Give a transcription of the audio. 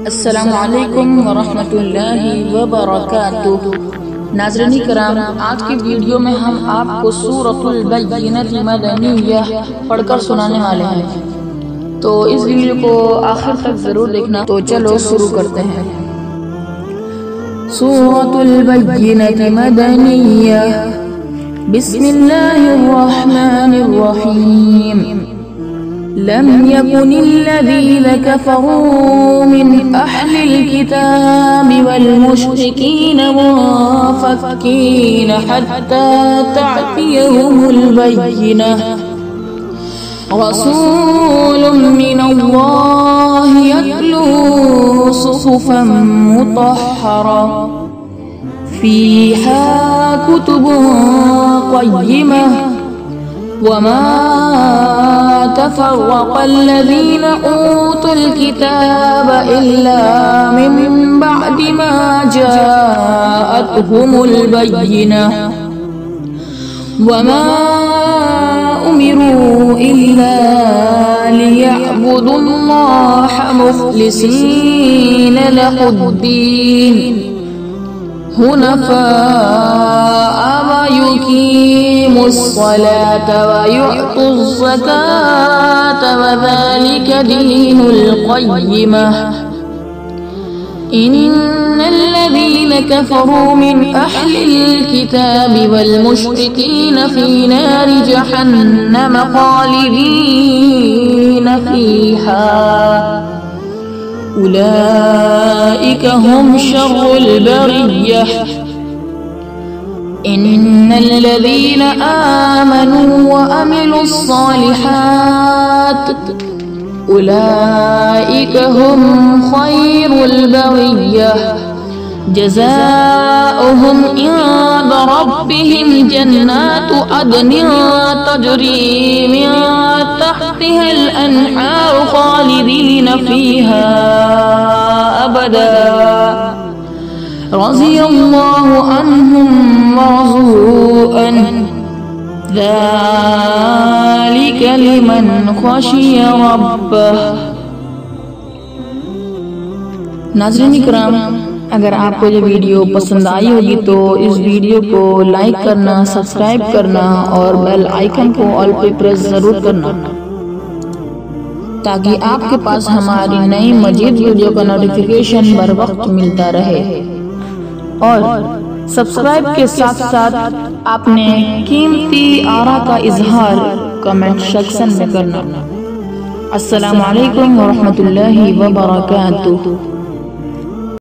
अस्सलामु अलैकुम वरहमतुल्लाहि वबरकातुहू। नाज़रीन किराम, आज की वीडियो में हम आपको सूरतुल बय्यिनत मदनिय्यह पढ़कर सुनाने वाले हैं, तो इस वीडियो को आखिर तक ज़रूर देखना। तो चलो शुरू करते हैं। सूरतुल बय्यिनत मदनिय्यह, बिस्मिल्लाहिर रहमानिर रहीम। लम यकुनिल्लज़ीना कफ़रू मिन अहलिल किताबि वल मुश्रिकीन मुनफ़क्कीन हत्ता तअतियहुमुल बय्यिनह रसूलुम मिनल्लाहि यत्लू सुहुफ़न मुतहहरा फ़ीहा कुतुबुन क़य्यिमह वमा तफ़र्रक़ल्लज़ीन ऊतुल किताब इल्ला मिन बअदि मा जाअतहुमुल बय्यिनह वमा उमिरू इल्ला लियअबुदुल्लाह मुख़लिसीन लहुद्दीन हुनफ़ाअ वयुक़ीमुस्सलात वयुअतुज़्ज़कात वज़ालिक दीनुल क़य्यिमह। इन्नल्लज़ीन कफ़रू मिन अहलिल किताबि वल मुश्रिकीन फ़ी नारि जहन्नम ख़ालिदीन फ़ीहा उलाइक हुम शर्रुल बरिय्यह। इन्नल्लज़ीन आमनू व अमिलुस्सालिहात उलाइक हुम खैरुल बरिय्यह। जज़ाओहुम इंद रब्बिहिम जन्नातु अदनिन तजरी मिन तहतिहल अन्हारु खालिदीन फ़ीहा अबदा रज़ियल्लाहु अन्हुम व रज़ू अन्हु ज़ालिक लिमन ख़शिय रब्बह। नाज़रीन किराम, अगर आपको ये वीडियो पसंद आई होगी तो इस वीडियो को लाइक करना, सब्सक्राइब करना और बेल आइकन को ऑल पे प्रेस ज़रूर करना, ताकि आपके पास हमारी नई मजीद वीडियो का नोटिफिकेशन बर वक्त मिलता रहे। और सब्सक्राइब के साथ साथ आपने कीमती आरा का इजहार कमेंट सेक्शन में करना। अस्सलामु अलैकुम वरहमतुल्लाहि वबरकातुहू।